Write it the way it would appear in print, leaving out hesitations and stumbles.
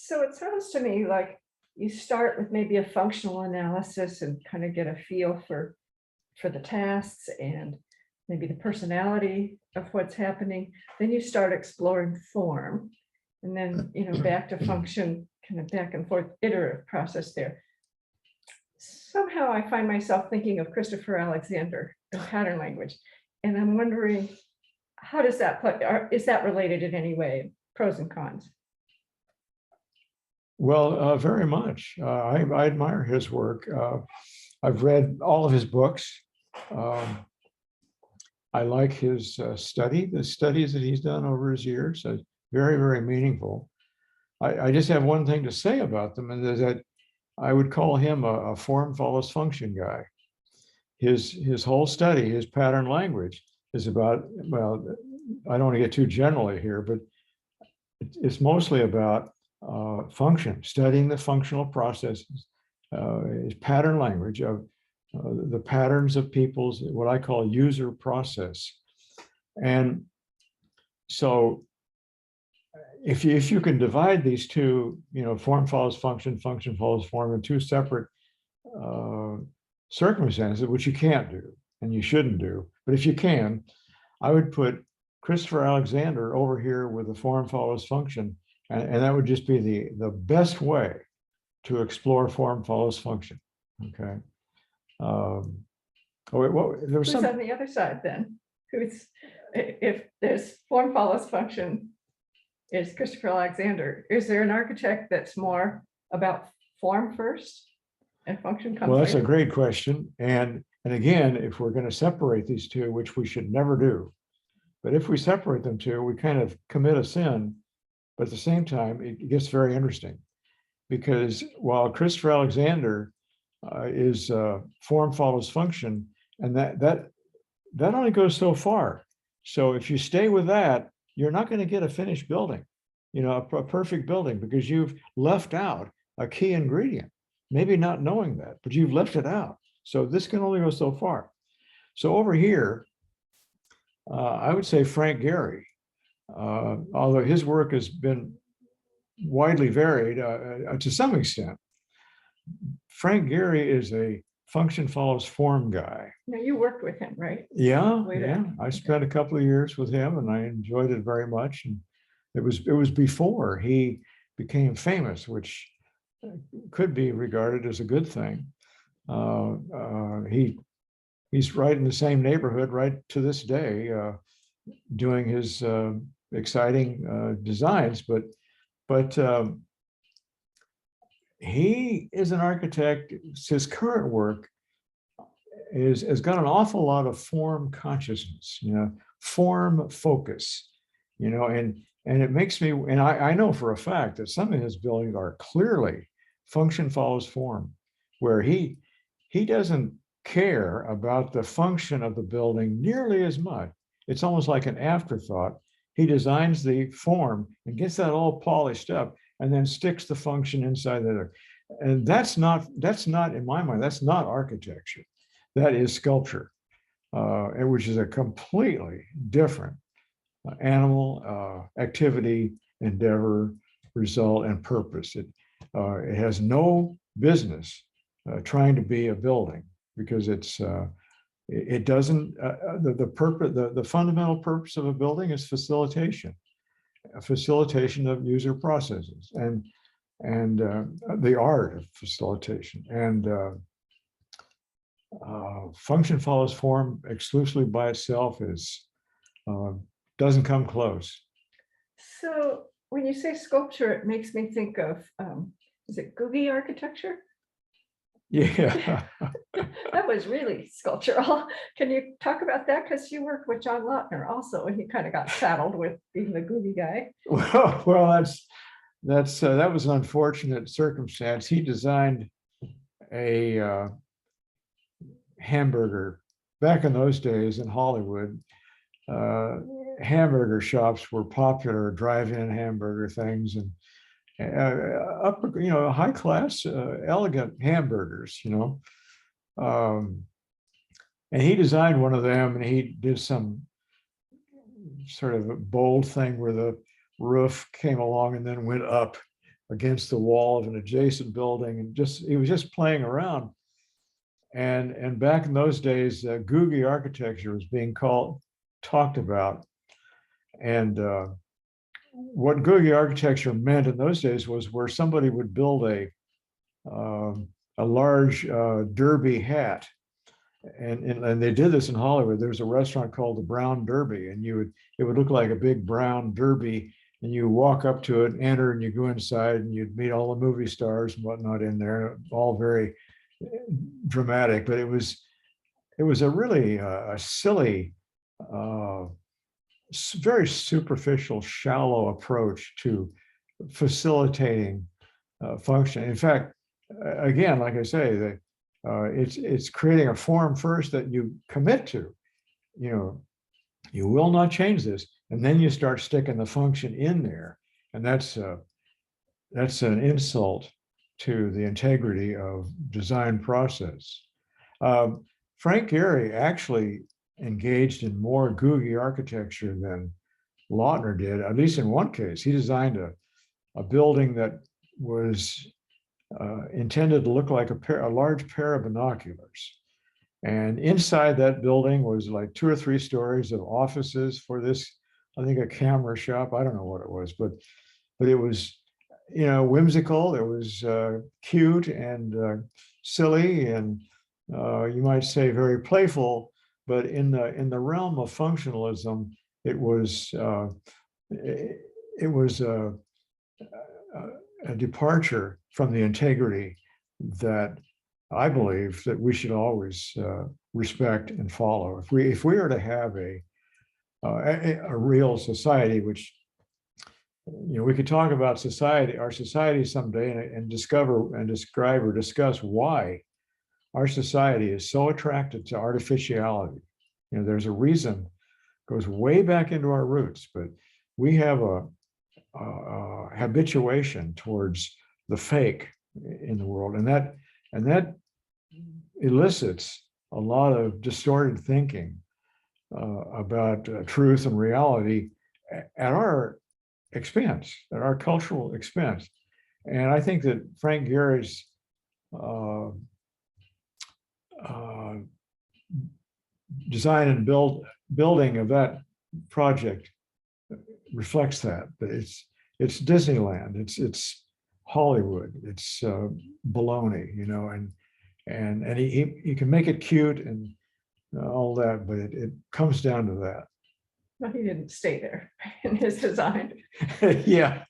So it sounds to me like you start with maybe a functional analysis and kind of get a feel for the tasks and maybe the personality of what's happening. Then you start exploring form, and then back to function, kind of back and forth iterative process there. Somehow I find myself thinking of Christopher Alexander and pattern language, and I'm wondering, how does that play, or is that related in any way? Pros and cons. Well, very much. I admire his work. I've read all of his books. Um, I like his the studies that he's done over his years. Very, very meaningful. I just have one thing to say about them, and that I would call him a form follows function guy. His whole study, his pattern language, is about, well, I don't want to get too generally here, but it's mostly about function, studying the functional processes, is pattern language of the patterns of people's, what I call user process. And so if you can divide these two, form follows function, function follows form, in two separate circumstances, which you can't do and you shouldn't do, but if you can, I would put Christopher Alexander over here with the form follows function, and that would just be the best way to explore form follows function. Okay. There was Who's on the other side then? Who's, if there's form follows function is Christopher Alexander, is there an architect that's more about form first and function comes Well, that's later? a great question. And again, if we're going to separate these two, which we should never do, but if we separate them two, we kind of commit a sin. But at the same time, it gets very interesting, because while Christopher Alexander is form follows function, and that only goes so far. So if you stay with that, you're not going to get a finished building, a perfect building, because you've left out a key ingredient, maybe not knowing that, but you've left it out. So this can only go so far. So over here, I would say Frank Gehry, although his work has been widely varied to some extent. Frank Gehry is a function follows form guy. Now you worked with him, right? Yeah, Way yeah. back. I spent a couple of years with him, and I enjoyed it very much. And it was before he became famous, which could be regarded as a good thing. He's right in the same neighborhood right to this day, doing his exciting designs, but he is an architect. His current work has got an awful lot of form consciousness, form focus, and it makes me, and I know for a fact that some of his buildings are clearly function follows form, where he doesn't care about the function of the building nearly as much. It's almost like an afterthought. He designs the form and gets that all polished up, and then sticks the function inside there. And that's not, in my mind, that's not architecture. That is sculpture, which is a completely different animal activity, endeavor, result, and purpose. It has no business trying to be a building, because it doesn't, the purpose, the fundamental purpose of a building is facilitation, a facilitation of user processes, and the art of facilitation. And function follows form exclusively by itself doesn't come close. So when you say sculpture, it makes me think of, is it Googie architecture? Yeah. That was really sculptural. Can you talk about that? Because you worked with John Lautner also, and he kind of got saddled with being the Googie guy. Well, that was an unfortunate circumstance. He designed a hamburger back in those days in Hollywood. Hamburger shops were popular, drive-in hamburger things, and upper, high class, elegant hamburgers, and he designed one of them, and he did some sort of a bold thing where the roof came along and then went up against the wall of an adjacent building, and he was just playing around. And back in those days, Googie architecture was being talked about. And what Googie architecture meant in those days was where somebody would build a large derby hat. And they did this in Hollywood. There was a restaurant called the Brown Derby, and it would look like a big brown derby, and you walk up to it, enter, and you go inside, and you'd meet all the movie stars and whatnot in there, all very dramatic. But it was a really a silly, very superficial, shallow approach to facilitating function. In fact, again, like I say, it's creating a form first that you commit to. You will not change this, and then you start sticking the function in there, and that's an insult to the integrity of design process. Frank Gehry actually engaged in more Googie architecture than Lautner did, at least in one case. He designed a building that was intended to look like a large pair of binoculars. And inside that building was like 2 or 3 stories of offices for this, I think, a camera shop. I don't know what it was, but it was, whimsical. It was cute and silly, and you might say very playful. But in the realm of functionalism, it was a departure from the integrity that I believe that we should always respect and follow. If we are to have a real society, which we could talk about our society someday, and describe or discuss why our society is so attracted to artificiality. There's a reason, goes way back into our roots, but we have a habituation towards the fake in the world, and that elicits a lot of distorted thinking about truth and reality at our expense, at our cultural expense. And I think that Frank Gehry's design and building of that project reflects that. But it's Disneyland, it's Hollywood, it's baloney, and he can make it cute and all that, but it comes down to that. Well, he didn't stay there in his design. Yeah,